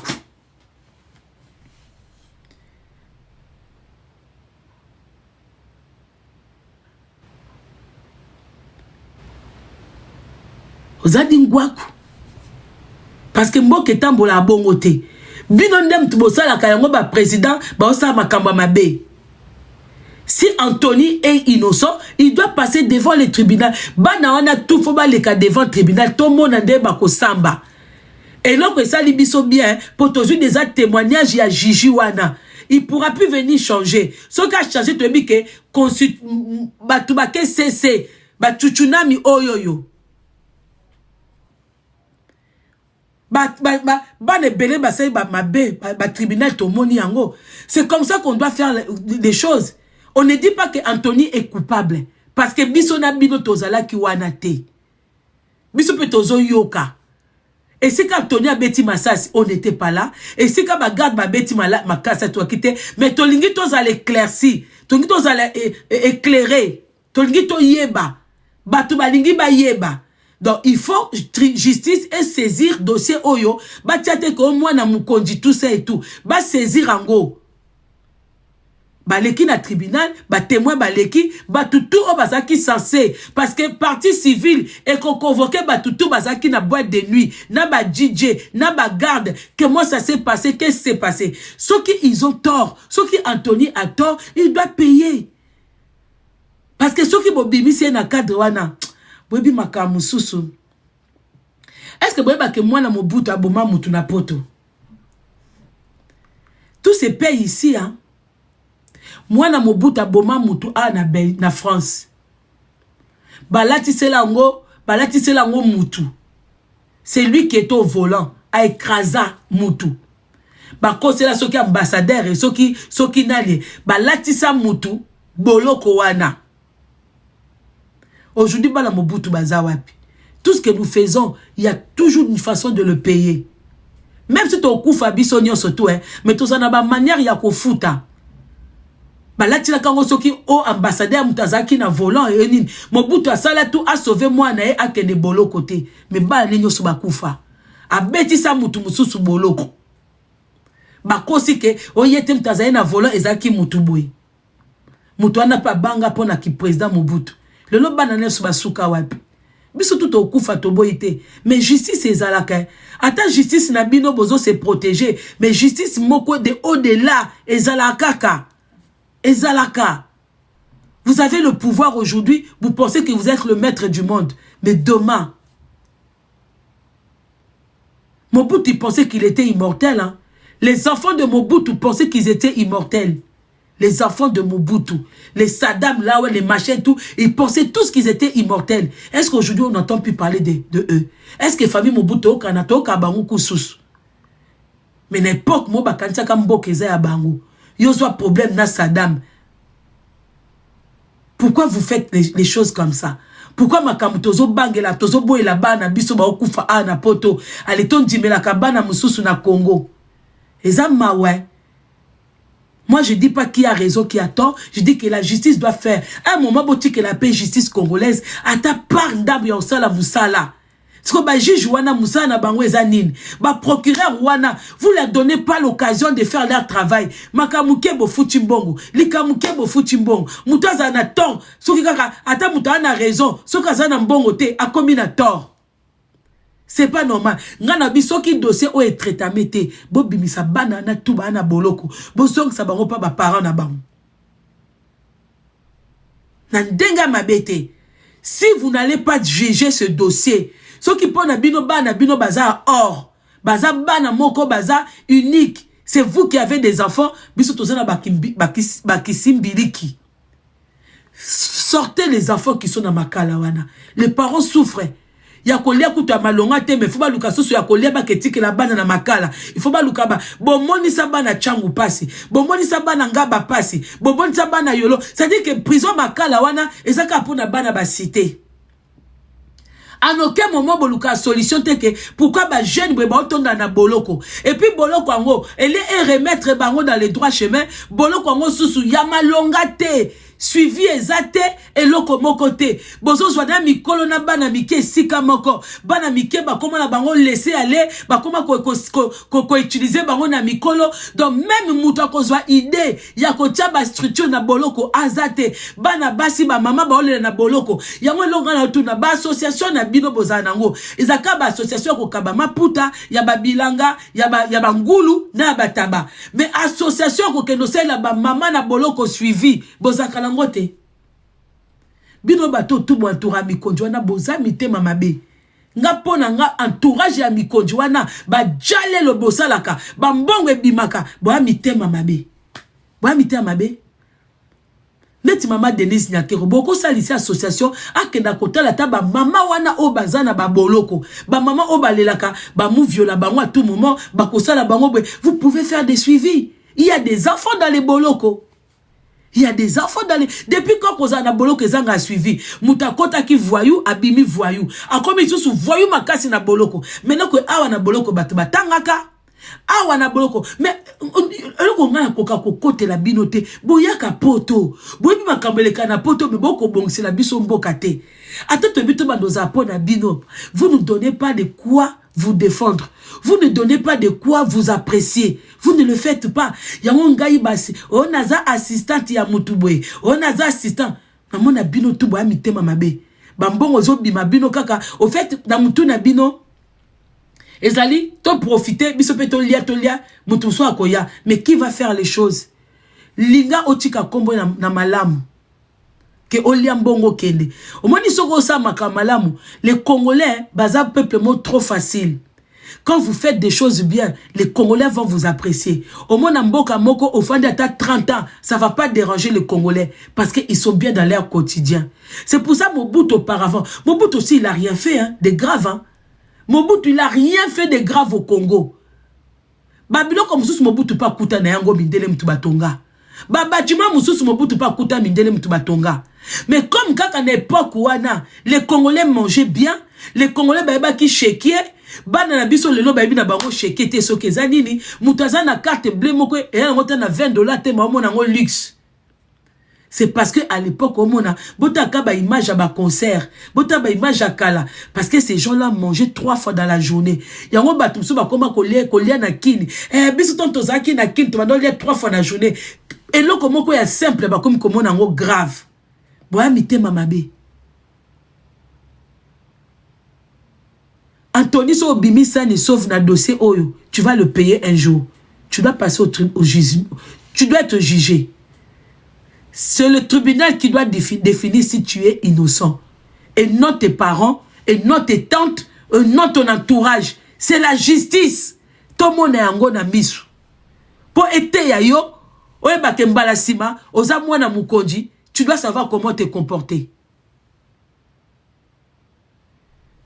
Parce que moi qui tambola bongote bino ndem tubosala kayango ba président ba osa makamba mabe. Si Anthony est innocent, il doit passer devant le tribunal. Bana wana tout faut ba le cas devant le tribunal, tout monde ndé ba ko samba. Et donc ça libiso bien pour toujours des témoignages ya Gigi wana. Il pourra plus venir changer. Ce qu'a changé to bi que consult ba tubake cc ba chuchunami oyoyo. C'est comme ça qu'on doit faire les choses. On ne dit pas que Anthony est coupable. Parce que bisona bino tozala ki wanate. Biso pe tozo yoka. Et c'est quand Tony a bêti Massas, on n'était pas là. Et c'est quand ma garde ma bêti ma casse toi quitté. Mais Tolingi tous allait éclaircir. Tolingi tous allait éclairer. Tolingi to yeba. Batu balingi ba yeba. Donc il faut justice et saisir dossier oyo. Ba tiate ko moi na mukonji tout ça et tout. Ba saisir ango. Baleki na tribunal, ba témoin baleki, ba toutou o bazaki censé parce que partie civile et qu'on convoqué ba toutou bazaki na boîte de nuit, na ba DJ, na ba garde, comment ça s'est passé, qu'est-ce qui s'est passé. Ceux qui ils ont tort, ceux qui Anthony a tort, il doit payer. Parce que ceux qui bobimi c'est na cadre wana, bobi makamususu. Est-ce que boba que moi na mobutu aboma mutu na poto? Tous ces pays ici hein. Moi na mobuta boma mutu na France. Balati selango mutu. C'est lui qui est au volant a écrasé mutu. Bako c'est là ceux qui ambassadeur et ceux qui n'allent. Balati sa mutu boloko wana. Aujourd'hui bala mobutu bazawapi. Tout ce que nous faisons, il y a toujours une façon de le payer. Même si tu as coup Fabiso surtout hein, mais tout ça n'a pas manière ya ko futa. Balati la kango soki o ambassadeur mutazaki na volant et nini mobutu asala tout a sauvé moi na e akende bolo côté mais ba nenyo so bakufa abeti sa mutu mususu boloko bakosi ke o yete mutazali na volant ezaki mutu boy mutu ana pa banga pona ki président mobutu lelo bana ne so basuka wapi biso tout okufa to boyite mais justice ezalaka ata justice na bino bozo se protéger mais justice moko de au-delà ezalaka ka. Ezalaka. Vous avez le pouvoir aujourd'hui, vous pensez que vous êtes le maître du monde. Mais demain, Mobutu pensait qu'il était immortel. Hein? Les enfants de Mobutu pensaient qu'ils étaient immortels. Les enfants de Mobutu, les Saddam, là où les machins, tout, ils pensaient tous qu'ils étaient immortels. Est-ce qu'aujourd'hui on n'entend plus parler de eux? Est-ce que la famille Mobutu au Canada, au Kabangu, Koussous? Mais n'importe moi, Bakansa Kambokeza ya Bangu. Yo soit problème na Saddam. Pourquoi vous faites les choses comme ça? Pourquoi makamu tozo bangela tozo boyela bana biso ba okufa na poto aleton dimela kabana mususu na Congo. Ezama ouais. Moi je dis pas qui a raison, qui a tort, je dis que la justice doit faire. À un moment boti que la paix justice congolaise à ta part d'ab ya osala musala. Parce que ba juge wana musala na bango ezanine. Ba procureur wana, vous leur donnez pas l'occasion de faire leur travail. Makamuke bo futimbongo, likamuke bo futimbongo. Mutaza na tort, soki kaka ata muta na raison, soki azana mbongo te akomi na tort. C'est pas normal. Ngana biso ki dossier o est traitamé te, bo bimisa bana na tuba na boloko. Bo song sa bango pa ba parents na bango. Na ndenga mabete. Si vous n'allez pas juger ce dossier, ce qui pone à bino baza or, baza bana moko baza unique. C'est vous qui avez des enfants, biso tozana bakisimbiliki. Sortez les enfants qui sont dans makalawana. Les parents souffrent. Ya kolia kuta malonga te me fuba luka soso ya kolia ba ketike la bana na makala. Il faut ba luka ba bomoni sa bana changu pasi. Bomoni sa bana ngaba pasi. Bomoni sa bana yolo. Ça dit que prison makala wana ezaka pona bana ba cité. En aucun moment boluka solution te que pourquoi ba jeune ba otonda na boloko. Et puis boloko ango elle est remettre bango dans les droits chemins. Boloko ango susu ya malonga te. Suivi ezate et loko moko te. Bozo zwana mikolo na bana mike sika moko. Bana mike ba koma na bango laisser aller, ba koma ko utiliser bango na mikolo. Donc même muto ko zwa idée ya ko tia ba structure na boloko azate. Bana basi ba mama ba ole na boloko. Yango longa na tuna ba association na bino bozana ngo. Izaka ba association ko kaba maputa ya ba bilanga ya ba ngulu na bataba. Mais association ko keno sela ba mama na boloko suivi bozaka ngote bino bato tout bo entourage mikonji wana boza mitema mabe nga pona nga entourage ya mikonji wana ba jale lo bosalaka ba mbongo ebimaka bo mitema mabe neti mama Denise Nyakero boko salisi association akenda kotala ta ba mama wana o bazana ba boloko ba mama o balelaka ba mu viola bango à tout moment ba kosala bango vous pouvez faire des suivis. Il y a des enfants dans les boloko. Il y a des enfants dans les... Depuis quand on a boloko ezanga a suivi, mutakota ki voyou, abimi voyou. Encore ils sont voyou makasi na boloko. Maintenant que awa na boloko batangaka. Awa na boloko. Mais eloko nga koka kokote la binote, boyaka poto. Boyebi makambeleka na poto mais boko bongsi la biso mboka te. Attends bito bandoza po na bino. Vous ne donnez pas de quoi vous défendre. Vous ne donnez pas de quoi vous apprécier. Vous ne le faites pas. Yango ngai basi, on aza assistante ya mutuboy. On aza assistant. Maman bino tubo amitema mabe. Bambongo zo bima bino kaka. Au fait na mutu na bino ezali to profiter biso pe to lia mutu so akoya. Mais qui va faire les choses? Linga otika kombo na malamu. Que Oliambongo kende. Au moins, soko sa makamalamu. Les Congolais, baza peuple mot trop facile. Quand vous faites des choses bien, les Congolais vont vous apprécier. Au moins, Mboka Moko, au fond d'État 30 ans, ça va pas déranger les Congolais. Parce qu'ils sont bien dans leur quotidien. C'est pour ça, Mobutu auparavant. Mobutu aussi, il a rien fait, hein, de grave, hein. Mobutu, il a rien fait de grave au Congo. Babylon, comme sous Mobutu, pas kouta na yango mindele mtubatonga. Babatima mususu Mobutu pas kuta mindele mtubatonga. Mais comme kaka na époque wana, les Congolais mangeaient bien, les Congolais baeba ki shekie, bana na biso lelo baebi na bango shekie te soke zanini, mutaza na carte bleue moko et on na $20 te mamo na ngo luxe. C'est parce que à l'époque au mona bota ka ba image à ba concert, bota ba image à kala parce que ces gens-là mangeaient 3 fois dans la journée. Yango batum so ba koma kolia na kini. Biso tonto zaki na kini to ba dolia 3 fois dans la journée. Et là comment ko ya simple ba comme comment nango grave. Boya mitema mabe. Anthony so bimisa ni sauve na dossier oyo, tu vas le payer un jour. Tu dois passer au jugement. Tu dois être jugé. C'est le tribunal qui doit définir si tu es innocent. Et non tes parents, et non tes tantes, et non ton entourage. C'est la justice. Tout le monde est en gona misu. Pour être yayo, oye bakembala sima, oza mwana mukonji, tu dois savoir comment te comporter.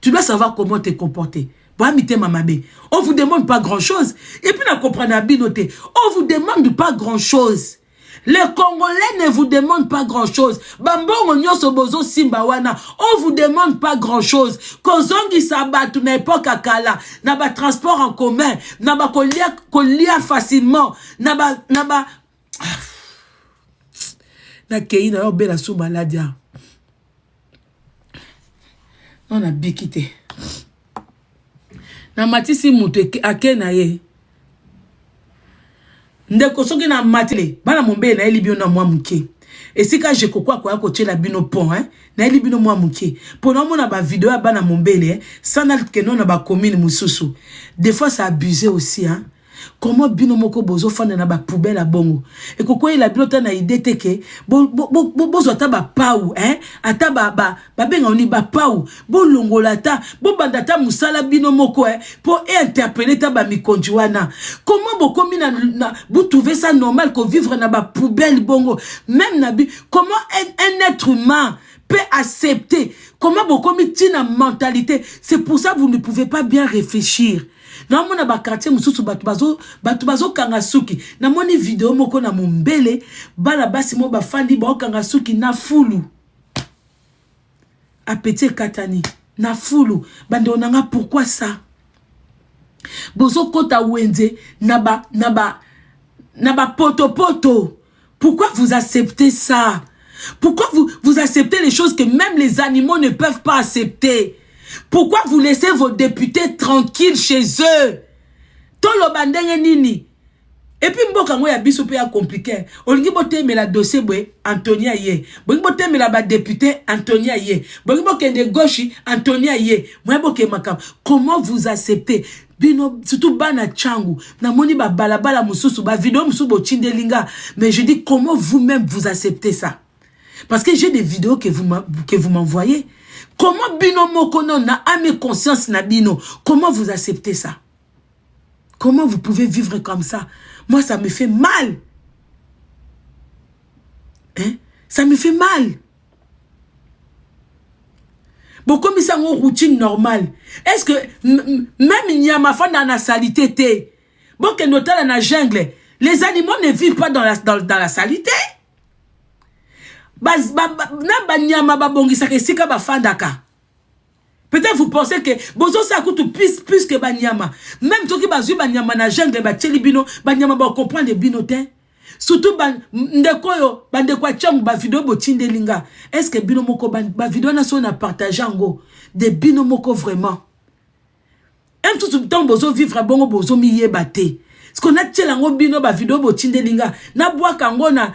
Tu dois savoir comment te comporter. On vous demande pas grand-chose. Et puis, on comprend la binoté. On vous demande pas grand-chose. Les Congolais ne vous demandent pas grand-chose. Bambongo nyoso bozo simbawana. On vous demande pas grand-chose. Kozongi sabatu na époque akala. Naba transport en commun. Naba kolia facilement. Naba na kei na yo bela sou maladia. On a bikité. Na matisi mutu akena ye. Ndeko soki na matile bana mombe na elibio na mwa muke. Et si ka je kokwa kwa ko tshela bino pont hein na elibino mwa muke. Pona mona ba vidéo bana mombele sana keno na ba commune mususu. Des fois ça abusé aussi hein. Comment bino moko bozo fana na ba poubelle à bongo. Et kokwa il a bilota na idée teke bozo ata ba pau hein ata ba benga oni ba pau bo longola ta bo bandata musala bino moko hein pour interpeller ta ba mikonji wana. Comment bokomi na vous trouvez ça normal que vivre na ba poubelle bongo même na comment un être humain peut accepter comment bokomi tina mentalité. C'est pour ça que vous ne pouvez pas bien réfléchir. Na mona ba quartier mususu batu bazo kangasuki na moni vidéo moko na mombele bala basi mo ba fandi ba kangasuki na fulu apete katani na fulu bande onanga pourquoi ça bozo kota wenze na ba poto pourquoi vous acceptez ça? Pourquoi vous acceptez les choses que même les animaux ne peuvent pas accepter? Pourquoi vous laissez vos députés tranquilles chez eux? Tolo bandenge nini? Et puis mboka ngo ya biso pe ya compliqué. Olingi bote me la dossier boy Antonia ye. Bolingi bote me la ba député Antonia ye. Bolingi bokende gauche Antonia ye. Moi boke makam. Comment vous acceptez? Bino surtout bana changu na moni ba balabala mususu ba vidéo mususu bo chindelinga. Mais je dis comment vous-même vous acceptez ça? Parce que j'ai des vidéos que vous m'envoyez. Comment bino mokono na ame conscience na bino? Comment vous acceptez ça? Comment vous pouvez vivre comme ça? Moi, ça me fait mal. Hein? Ça me fait mal. Bon, comme ça, une routine normale. Est-ce que même il y a ma femme dans la saleté? Bon, que nous dans la jungle, les animaux ne vivent pas dans la saleté. Na banyama babongisa ke sika bafandaka. Peut-être vous pensez que bozo ça coûte plus que banyama. Même ceux qui bazu banyama na jungle ba tcheli bino, banyama ba comprendre bino te. Surtout ndeko yo, bandeko cham ba vidéo bo tindelinga. Est-ce que bino moko ba vidéo na so na partager ngo de bino moko vraiment. Un tout le temps bozo vivre bongo bozo miye bate. Ce qu'on a tchela ngo bino ba vidéo bo tindelinga. Na bwa kango na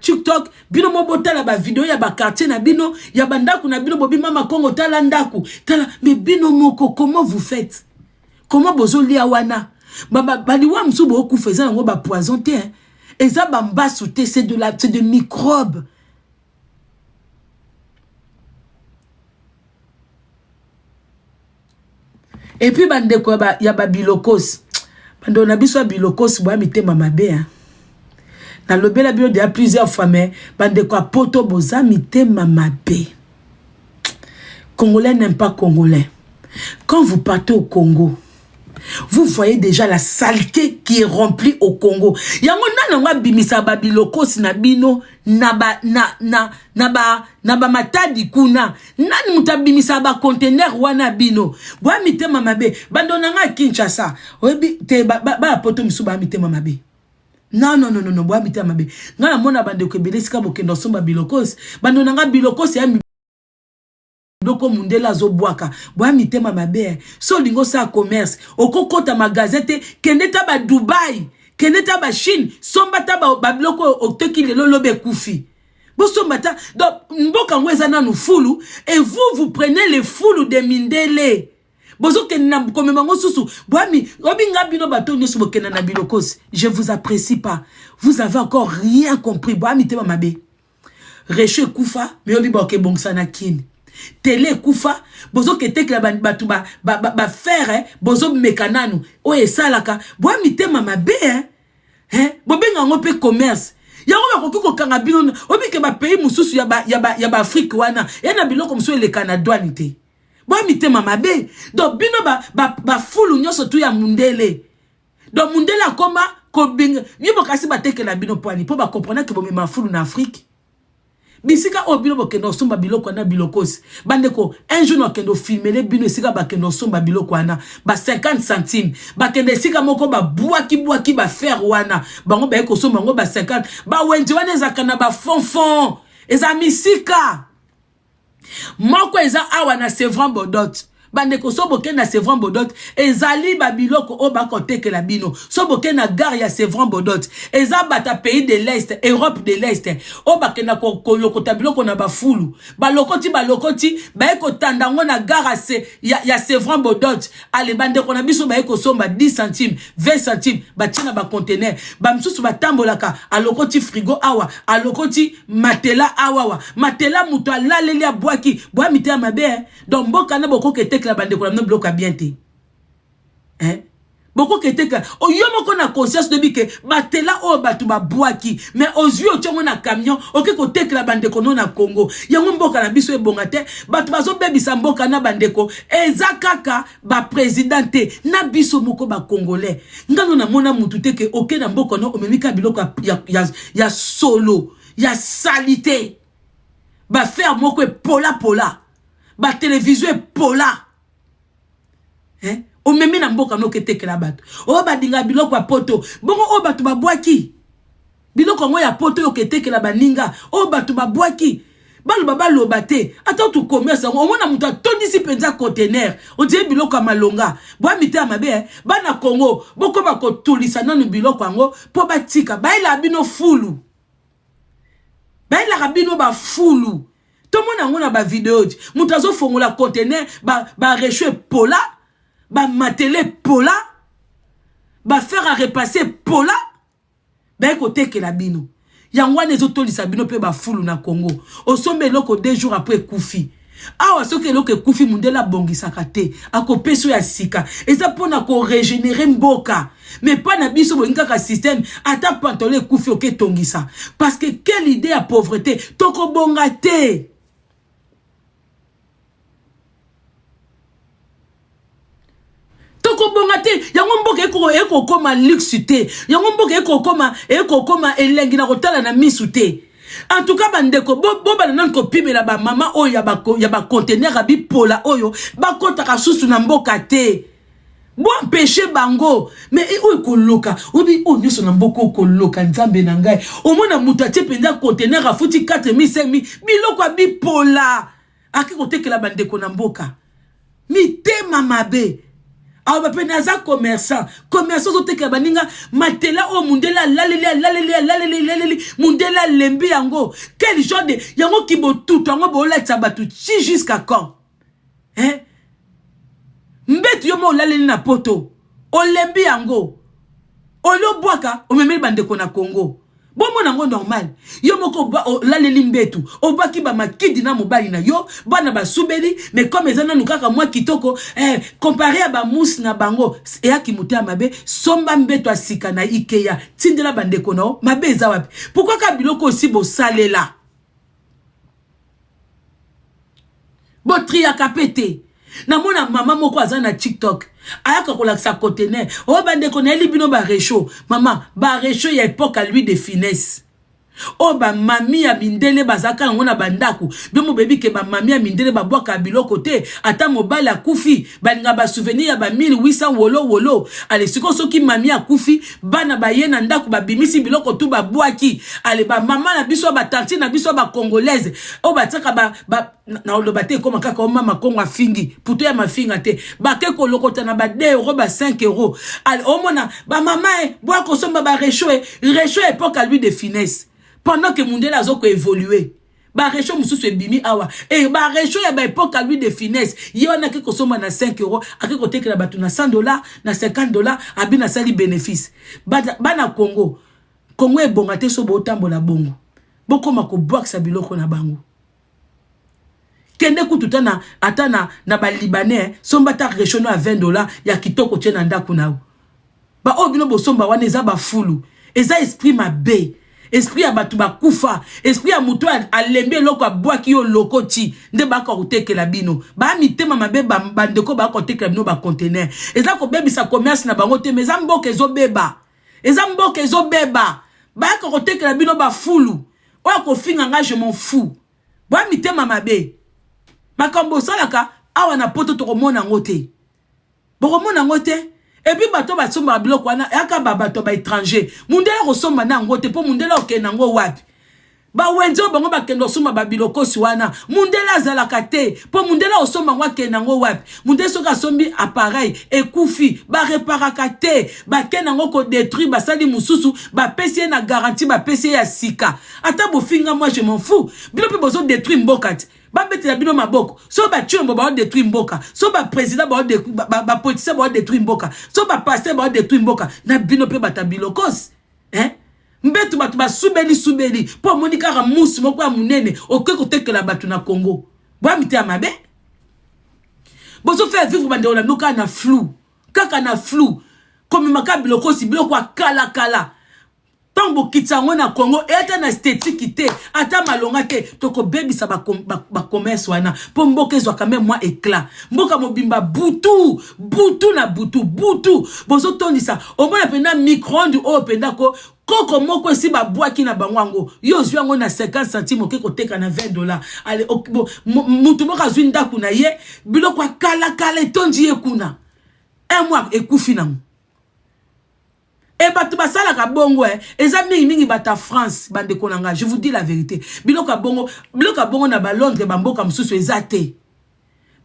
TikTok, bino mo botala ba vidéo ya ba quartier na bino, ya bandaku na bino bobi mama Kongo tala ndaku. Tala mais bino moko comment vous faites? Comment bozo lia wana? Baliwa msubo oku faisant ngo ba poison te. Et ça bamba souté c'est de microbes. Et puis bandeko ya ba bilokos. Bando na biso bilokos bo mitema mabe. Na lobela bio de plusieurs fois mais bandeko poto boza mitema mabe. Congolais n'aiment pas Congolais. Quand vous partez au Congo, vous voyez déjà la saleté qui est remplie au Congo. Yango nananga bimisa ba bilokos na bino na ba matadi kuna. Nani mutabimisa ba conteneur wana bino. Bwa mitema mabe. Bando nanga Kinshasa. Oyebi te ba poto misu ba mitema mabe. Non, bwa mitema mabe. Ngana mona bande ko belesika bokendo somba bilokos. Bando nanga bilokos ya biloko mundela zo bwaka bwa mitema mabe so lingo sa commerce okokota magazete keneta ba Dubai keneta ba Chine sombata ba biloko oteki lelo lobe kufi bo sombata donc mboka ngweza nanu fulu et vous prenez les fulu de mindele bozo kenna komemango susu bwami obinga bino bato nyoso bokena na bilokos. Je vous apprécie pas, vous avez encore rien compris. Bwa mitema mabe reche kufa mais obi boke bongsana kini télé kufa bozo kete la batu ba faire bozo mekananu o esalaka bwa mitema mabe bobenga ngope commerce yango bakoko kanga bino obi ke ba pays mususu ya ba Afrique wana yana biloko musu le Canada nité bwa mitema mabe donc bino ba fulu nyoso tu ya mundele donc mundele akoma ko binga yibo kasi batekela bino poani po ba comprendre que bo me fulu na Afrique. Bisika obilo bokendo somba biloko na bilokos. Bandeko, un jour nokendo filmer les bino sika bakendo somba biloko wana ba 50 centimes. Bakende sika moko ba buaki ba fer wana. Bango ba eko somba ngo ba 50. Ba wenji wana ezakana ba fonfon. Eza misika. Moko eza awa na Sevran Bodot. Bandeko soboke na Sevran Bodot ezali babiloko o bakoteke la bino soboke na gare ya Sevran Bodot eza bata pays de l'Est, Europe de l'Est o bakena ko lokota biloko na bafulu balokoti ba eko tandango na gare ya Sevran Bodot ale bandeko na biso ba eko somba 10 centimes 20 centimes batina ba conteneur ba msusu batambolaka alokoti frigo awa alokoti matela awa matela muto alaleli abwaki bwa mitema mabe donc mboka na boko kete la bande ko na bloka bien te boko keteka o yomo ko na conscience de bi ke batela o batu ba boaki mais aux yeux o na camion o ke ko tekla bande ko na Congo yango mboka na biso e bonga te batu bazo bebisa mboka na bande ko ezakaka ba présidente na biso moko ba congolais ngano na mona mutu te ke oke na mboka no omemika biloko ya solo ya salité ba faire moko e pola ba télévision e pola o memi na mboka no keteke la bato o badinga biloko ya poto bongo o batu babwaki biloko ngo ya poto yo keteke la baninga o batu babwaki balu babalo bate ata tu commerce ngo mona mutu atondisi penza conteneur o die biloko ya malonga bwa mitema mabe bana Congo boko bakotulisa nanu biloko ngo po batika baila bino fulu baila rabino ba fulu to mona ngo na ba video mutu azo fongola conteneur ba rechue pola ba matele pola ba faire à repasser pola ba côté que la bino yangwa nezo tolisa bino pe ba fulu na Congo osombe loko 2 jours après kufi awa soki loko kufi mundela bongisaka te akopeso ya sika eza pona ko régénérer mboka mais pas na biso bolinga ka système ata pantole kufi oke tongisa parce que quelle idée à pauvreté toko bonga te. Yango mboka eko koma luxe te yango mboka eko koma elengi na kotala na misu te En tout cas, bandeko, bo bananan ko pimela ba mama oyo ya ba conteneur abi pola oyo, ba kota ka susu na mboka te. Bo empêcher bango, mais oyo ko loka, obi o nyoso na mboko ko loka nzambe na ngai. O mona muta tie penda conteneur afuti 4000 biloko abi pola. Aki ko tekela bandeko na mboka. Mi tema mabe. Awa bape naza commerçant zo teke baninga matela o mundela laleli mundela lembi yango quel genre de yango kibo tout yango bola tsabatu chi jusqu'à quand hein mbetu yo mo laleli na poto o lembi yango o lo boaka o memeli bandeko na Congo bon mon normal yo moko la mbetu o baki ba makidi na mobali na yo bana ba subeli mais comme ezana nukaka moi kitoko comparé à ba mousse na bango e akimuta mabe somba mbetu asika na ikeya tindela bandeko na mabe eza wapi pourquoi ka biloko aussi bo salela bo tria kapete na mona mama moko azana TikTok ayaka kolakisa conteneur o bandeko na libino ba réchaud mama ba réchaud ya époque à lui de finesse o ba mami ya mindele bazaka ngona bandaku bimo bebi ke ba mami ya mindele ba boka biloko te ata mobali akufi balinga ba souvenir ya ba 1800 wolo ale siko soki mami akufi bana ba yena ndaku ba bimisi biloko tu ba boaki ale ba mama na biso ba tante na biso ba congolaise o ba tsaka ba na olobate koma kaka o mama kongo afingi puto ya mafinga te ba ke ko lokota na ba 2 euros ba 5 euros ale o mona ba mama boa ko somba ba réchaud époque à lui de finesse pendant que Mundela a évolué. Ba réchaud mususu ebimi awa. Et ba réchaud ya ba époque à lui de finesse. Yona ke kosoma na 5 euros, ake koteke na batu na $100, na $50, abi na sali bénéfice. Bana Congo. Congo e bonga te so bo tambola bongo. Boko mako boak sa biloko na bango. Kende kututa na atana na ba libanais, somba ta réchaud na $20 ya kitoko tie na ndaku na. Ba obino bo somba wana eza ba fulu. Eza esprit mabe. Esprit à batu bakufa, esprit à muto à lembe loko a boaki yo lokoti, nde baka uteke la bino. Ba mitema mabe bandeko baka uteke la bino ba conteneur. Eza ko bebi sa commerce na bango te, mais zamboke ezo beba. Ezamboke ezo beba. Baka uteke la bino ba fulu. Oya ko finga nga je m'en fous. Ba mitema mabe. Makambo salaka, awa na poto to komona ngote. Bo komona ngote. Et puis bato ba somba biloko wana yaka bato ba étranger mundela ko somba na ngote po mundela okena ngo wapi ba wenzo bango ba kendo somba ba biloko siwana mundela zalaka te po mundela osomba ngo kena ngo wapi mundela soka sombi appareil ekufi ba reparaka te ba kena ngo ko détruire ba sali mususu ba pesi na garantie ba pesi ya sika ata bo finga moi je m'en fous biloko bozo détruire mbokati ba beti la bino maboko so ba chumbo ba détruire mboka so ba président ba politicien ba détruire mboka so ba pasteur ba détruire mboka na bino pe bata bilokos mbetu batu ba subeli po monika ra musu moko ya munene oke ko tekela batu na Congo ba miti ya mabe bozo faire vivre bande ona noka na flou kaka na flou comme maka bilokos biloko kala Tango kitsango na Congo eta na esthétique te ata malonga te toko baby sa ba commerce wana po mboka ezwa quand même moi éclat mboka mobimba butu bozo tondisa o mona pena micro-ondes o penda ko koko moko si ba boaki na bangwango yo zwi yango na 50 centimes ke koteka na $20 ale mutu moko azwi ndaku na ye biloko kala etonji ye kuna un mois ekufi nango. Et batu basala ka bongo eza mingi bata France bande konanga je vous dis la vérité biloka bongo na ba Londres ba mboka mususu ezate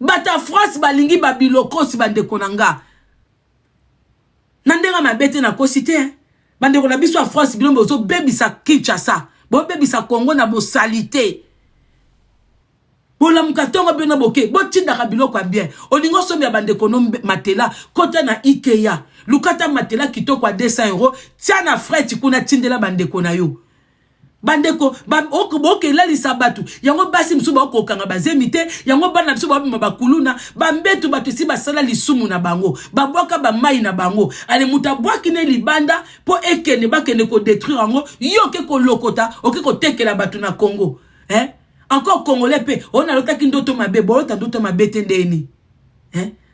bata France balingi ba biloko si bande konanga nandera mabete na kosite bande kona biso France bilombo zo bebisa Kinshasa bo bebisa Congo na bo salité bola mukatonga bena boke bo tinda ka biloko bien olingo sombi ya bande kono matela kota na Ikea lukata matela kitoko a 200 euros tiana frais kuna tindela bandeko na yo bandeko oke la lisabatu yango basi msuba okokanga bazemite yango bana msuba bakuluna bambetu batu si basala lisumu na bango babwaka ba mai na bango ale mutabwaki ne libanda po ekene bakene ko détruire yango yoke ko lokota oke ko tekela batu na Congo encore congolais pe on a lotaki ndoto mabe bolota ndoto mabete ndeni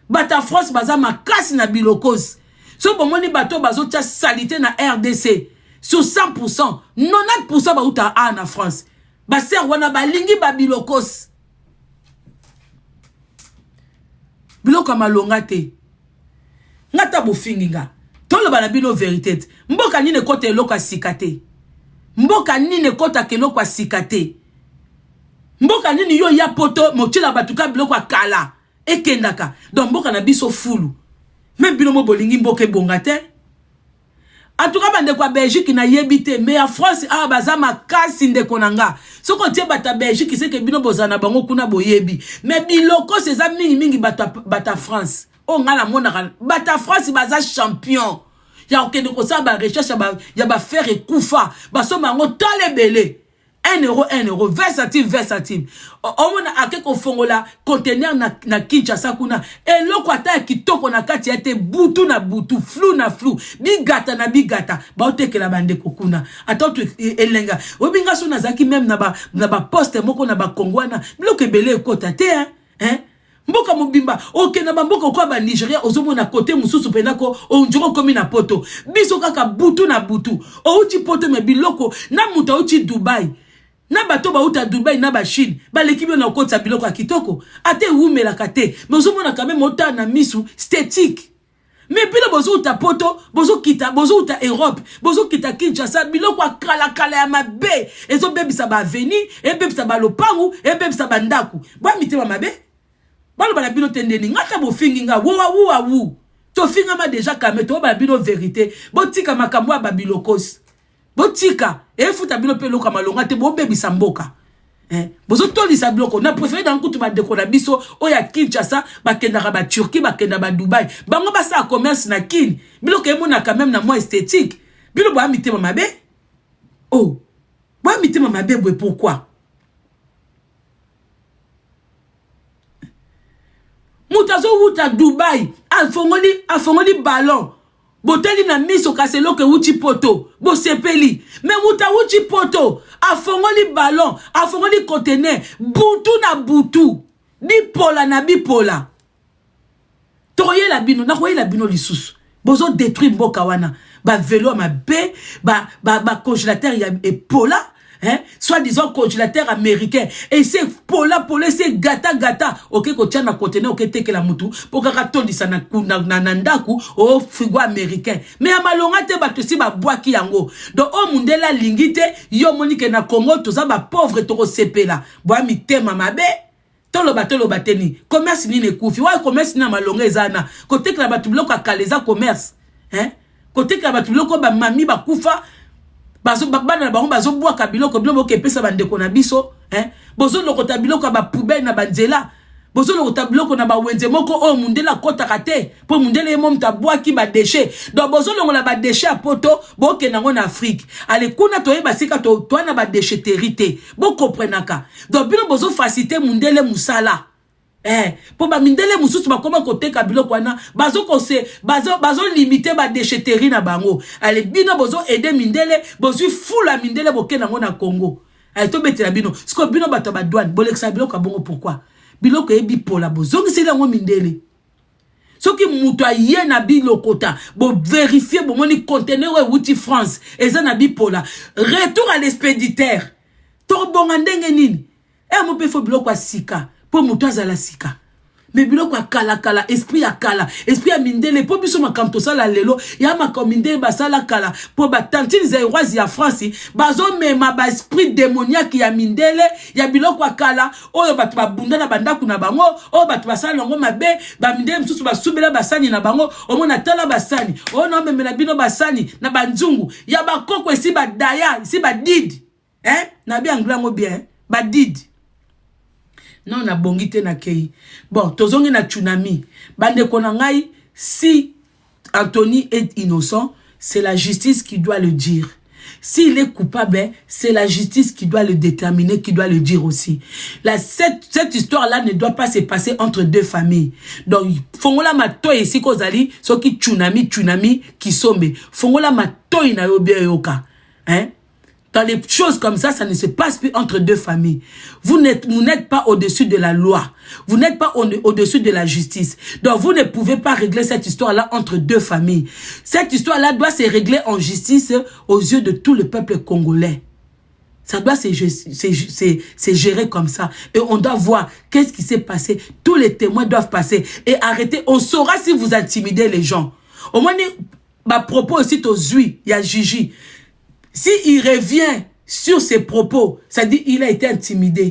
bata France baza makasi na bilokos so bomoni bato bazo tia salité na RDC sur 100%, 90% bauta en France. Baser wana balingi babilokos. Biloko malonga te. Ngata bofinginga. Tolo balabino vérité. Mboka nine kote eloko sikate. Mboka nine kota keloko sikate. Mboka nini yo ya poto mochila batuka biloko kala. Ekendaka. Donc mboka na biso fulu. Même binomo bolingi mboke bongate. En tout cas, bande kwa Belgique na yebite, mais en France, ah baza makasi ndeko nanga. Soko tie bata Belgique, c'est que bino bozana bango kuna boyebi. Mais biloko c'est ça mingi bata France. Oh ngala mona bata France baza champion. Ya okende ko sa ba recherche ya ba faire kufa. Baso mango tole belé. 1 euro, versatile. Omona akeko fongola conteneur na Kinshasa kuna. Et loko ata kitoko na kati ete butu na butu, flou na flou, bigata na bigata. Ba oteke la bande kokuna. Ata tu elenga. Obinga so nazaki même na ba poste moko na ba kongwana. Biloko ebele ekota te hein. Mboka mobimba oke na bamboka kwa ba Nigeria ozomona côté mususu penako onjoko komi na poto. Biso kaka butu na butu. Outi poto me biloko na muta outi Dubai. Na bato ba uta Dubai na ba Chine ba l'équipe na okota biloko kitoko ate umela kate mais ozomona quand même ota na misu esthétique mais bilo bozo uta poto bozo uta Europe bozo kita Kinshasa biloko kala ya mabe ezo bebisa ba avenue e bebisa ba lopangu e bebisa ba ndaku ba mitema mabe balo bala bino tendeni ngata bo finginga wu to finga ma déjà kame to ba bino vérité botika makambo ba bilokos botika efuta bino pe loka malonga te bo bebisa mboka bozo tolisa biloko na préféré dans kutu ba deko na biso oya Kinshasa bakendaka ba Turquie bakenda ba Dubai bango ba sa commerce na kin biloko emona quand même na moi esthétique bilo ba mitema mabe oh ba mitema mabe pourquoi mutazo wuta Dubai afongoli ballon boteli na miso kaselo ke uchi poto bo sepeli mais muta uchi poto afongoli ballon afongoli conteneur butu na butu bipola na bipola toye la bino na koye la bino lisusu bozo détruire mboka wana ba vélo mabe ba congélateur ya epola soit disant congélateur américain et c'est pola c'est gata ok ko tia na conteneur ok teke la mutu pour kaka tondisa na nandaku au frigo américain mais amalonga te bato si ba boaki yango donc o mundela lingite yo monike na Congo toza ba pauvre to sepela boa mitema mabe tolo bateni commerce ni ne kufi wa commerce na malonga ezana ko teke la bato biloko akaleza commerce ko teke la bato biloko ba mami ba kufa bazo bana bango bazo boaka biloko ke pesa bandeko na biso bozo lokota biloko ba poubelle na banzela bozo lokota biloko na ba wenze moko o mundela kota kate po mundela emo mta boaki ba déchet donc bozo longola ba déchet a poto boke nango na Afrique ale kuna toyeba sika to na ba déchetterie te bo comprenaka donc bino bozo faciliter mundele musala po ba mindele mususu bakoma koteka biloko wana bazo limiter ba déchetterie na bango ale bino bozo aider mindele bozo fula mindele boke nango na Congo to betela bino siko bino bato ba douane boleksa biloko bongo pourquoi biloko ebi pola bozo ngisela ngo mindele soki muto aye na bilokota bo vérifier bo moni conteneur e wuti France eza na bipola retour à l'expéditeur to bonga ndenge nini mo pe fo biloko sika po muto azala sika mais biloko kala esprit akala esprit a mindele po biso makamto sala lelo ya makomindele basala kala po batantine za roisi ya France bazo mema ba esprit démoniaque ya mindele ya biloko akala oyo batu babunda na bandaku na bango oyo batu basala ngo mabe ba mindele msusu basubela basani na bango omona tala basani oyo no memela bino basani na banzungu ya bakoko esi badaya esi badid na bi anglango bien badid non na bongite na kei bon tozongi na tsunami bande konangai si Anthony est innocent c'est la justice qui doit le dire s'il est coupable c'est la justice qui doit le déterminer qui doit le dire aussi cette histoire là ne doit pas se passer entre deux familles donc fongola mato ici kozali soki tsunami qui sombe fongola mato ina yobe yoka Dans les choses comme ça ne se passe plus entre deux familles. Vous n'êtes pas au-dessus de la loi. Vous n'êtes pas au-dessus de la justice. Donc, vous ne pouvez pas régler cette histoire-là entre deux familles. Cette histoire-là doit se régler en justice aux yeux de tout le peuple congolais. Ça doit se gérer comme ça. Et on doit voir qu'est-ce qui s'est passé. Tous les témoins doivent passer. Et arrêter. On saura si vous intimidez les gens. Au moins, ma propos aussi aux Zui, il y a Gigi. S'il revient sur ses propos, ça dit qu'il a été intimidé.